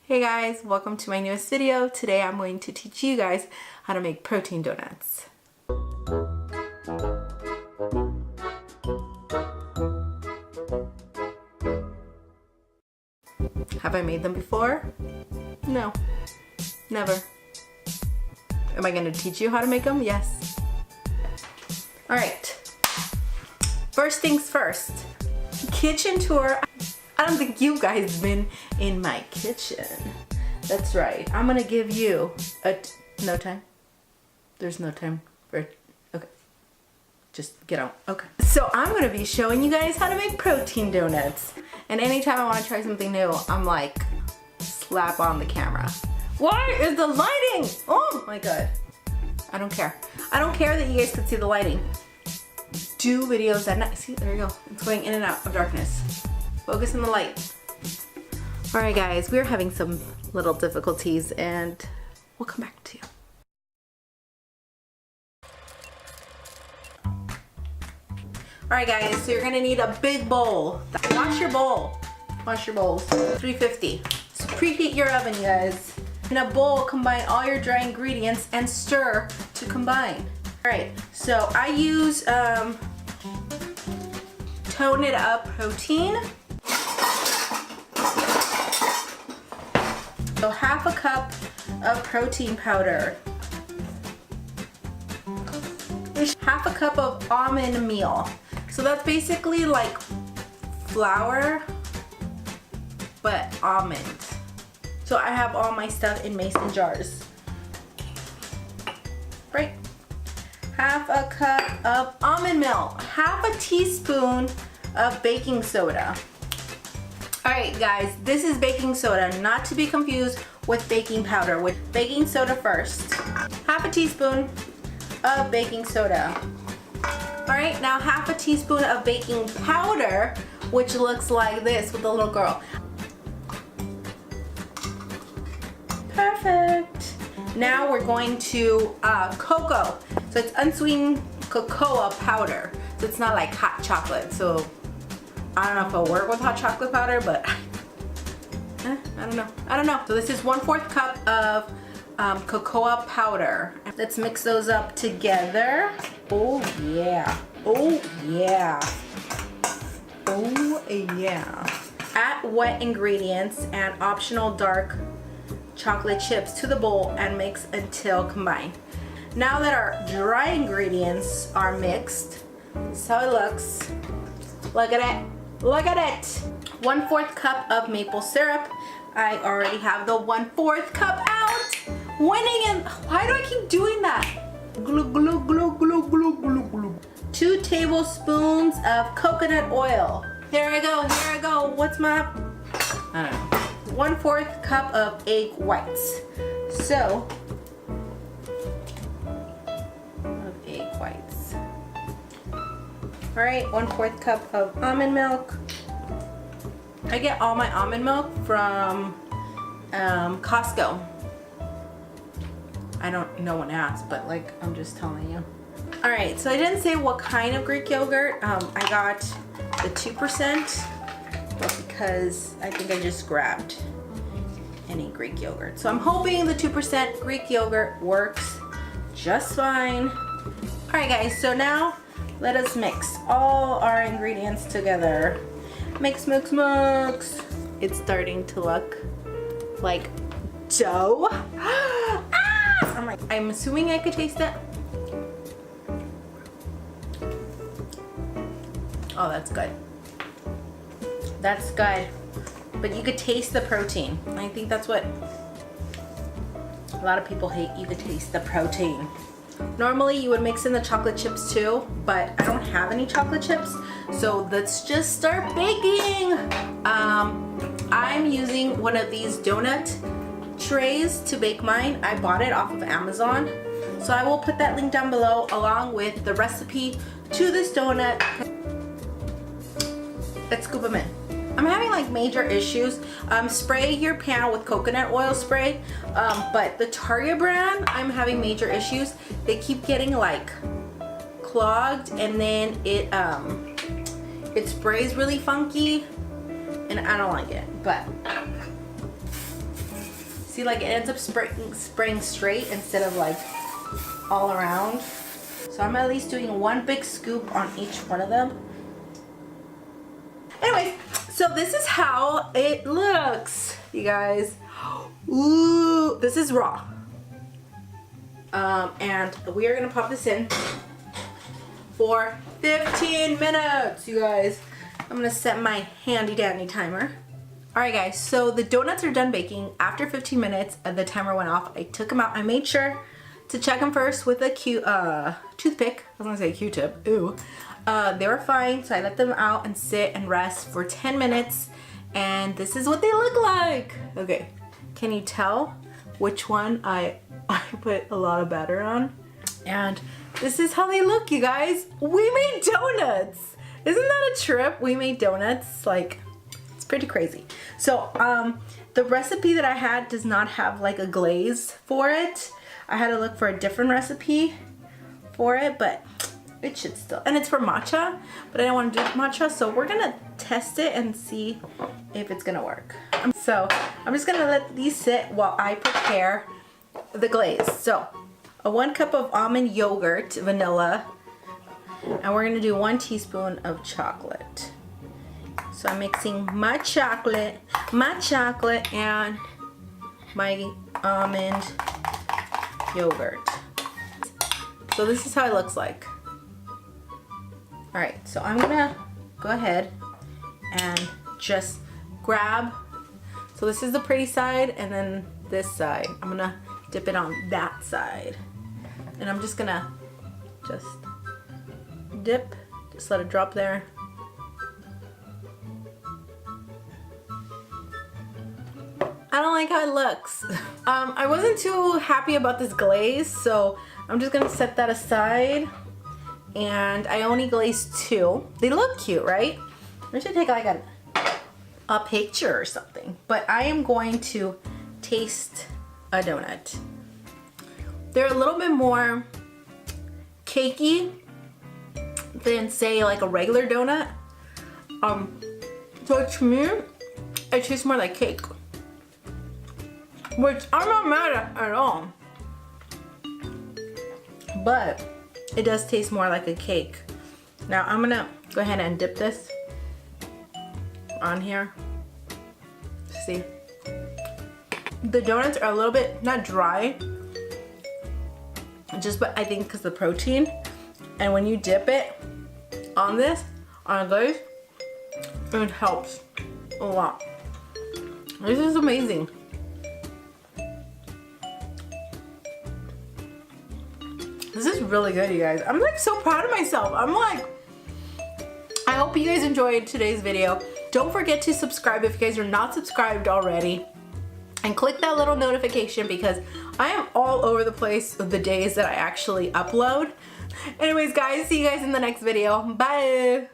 Hey guys, welcome to my newest video. Today I'm going to teach you guys how to make protein donuts. Have I made them before? No, never. Am I going to teach you how to make them? Yes. Alright, first things first, kitchen tour. I don't think you guys been in my kitchen. That's right. I'm gonna give you no time. There's no time for it. Okay. Just get out. Okay. So I'm gonna be showing you guys how to make protein donuts. And anytime I want to try something new, I'm like, slap on the camera. Why is the lighting? Oh my god. I don't care. I don't care that you guys can see the lighting. Do videos at night. See, there you go. It's going in and out of darkness. Focus on the light. Alright guys, we're having some little difficulties and we'll come back to you. Alright guys, so you're gonna need a big bowl. Wash your bowl. Wash your bowls. 350. So preheat your oven, you guys. In a bowl, combine all your dry ingredients and stir to combine. Alright, so I use Tone It Up protein. So half a cup of protein powder. Half a cup of almond meal. So that's basically like flour, but almond. So I have all my stuff in mason jars. Right. Half a cup of almond milk. Half a teaspoon of baking soda. Alright guys, this is baking soda, not to be confused with baking powder. With baking soda first. Half a teaspoon of baking soda. Alright, now half a teaspoon of baking powder, which looks like this with the little girl. Perfect. Now we're going to cocoa. So it's unsweetened cocoa powder. So it's not like hot chocolate. So I don't know if it'll work with hot chocolate powder, but I don't know. I don't know. So this is 1/4 cup of cocoa powder. Let's mix those up together. Oh yeah. Oh yeah. Oh yeah. Add wet ingredients and optional dark chocolate chips to the bowl and mix until combined. Now that our dry ingredients are mixed, this is how it looks. Look at it. Look at it! 1/4 cup of maple syrup. I already have the 1/4 cup out. Winning and why do I keep doing that? Glue, glue, glue, glue, glue, glue, glue. 2 tablespoons of coconut oil. Here I go, here I go. What's my, I don't know. 1/4 cup of egg whites. So, of egg whites. Alright, 1/4 cup of almond milk. I get all my almond milk from Costco. I don't, no one asked, but like, I'm just telling you. Alright, so I didn't say what kind of Greek yogurt. I got the 2%, but because I think I just grabbed any Greek yogurt. So I'm hoping the 2% Greek yogurt works just fine. Alright guys, so now let us mix all our ingredients together. Mix, mix, mix. It's starting to look like dough. Ah! I'm assuming I could taste it. Oh, that's good. That's good. But you could taste the protein. I think that's what a lot of people hate. You could taste the protein. Normally you would mix in the chocolate chips too, but I don't have any chocolate chips, so let's just start baking. I'm using one of these donut trays to bake mine. I bought it off of Amazon, so I will put that link down below along with the recipe to this donut. Let's scoop them in. I'm having like major issues. Spray your pan with coconut oil spray, but the Target brand, I'm having major issues. They keep getting like clogged, and then it sprays really funky, and I don't like it. But See, like it ends up spraying straight instead of like all around. So I'm at least doing one big scoop on each one of them. Anyways, so this is how it looks, you guys. Ooh, this is raw. And we are gonna pop this in for 15 minutes, you guys. I'm gonna set my handy dandy timer. Alright guys, so the donuts are done baking. After 15 minutes, the timer went off. I took them out. I made sure to check them first with a toothpick. I was gonna say Q-tip, ooh. They were fine, so I let them out and sit and rest for 10 minutes. And this is what they look like. Okay, can you tell which one I put a lot of batter on? And this is how they look, you guys. We made donuts. Isn't that a trip? We made donuts. Like, it's pretty crazy. So the recipe that I had does not have like a glaze for it. I had to look for a different recipe for it, but it should still, and it's for matcha, but I don't want to do matcha, so we're gonna test it and see if it's gonna work. So I'm just gonna let these sit while I prepare the glaze. So a 1 cup of almond yogurt, vanilla, and we're gonna do 1 teaspoon of chocolate. So I'm mixing my chocolate and my almond yogurt. So this is how it looks like. All right, so I'm gonna go ahead and just grab, so this is the pretty side and then this side. I'm gonna dip it on that side. And I'm just gonna dip, just let it drop there. I don't like how it looks. I wasn't too happy about this glaze, so I'm just gonna set that aside. And I only glazed 2. They look cute, right? I should take like a picture or something. But I am going to taste a donut. They're a little bit more cakey than say like a regular donut. So to me, it tastes more like cake. Which I'm not mad at all. But it does taste more like a cake. Now I'm gonna go ahead and dip this on here. See? The donuts are a little bit, not dry, just but I think because of the protein. And when you dip it on this, on a glaze, it helps a lot. This is amazing. This is really good, you guys. I'm like so proud of myself. I'm like, I hope you guys enjoyed today's video. Don't forget to subscribe if you guys are not subscribed already. And click that little notification because I am all over the place the days that I actually upload. Anyways, guys, see you guys in the next video. Bye.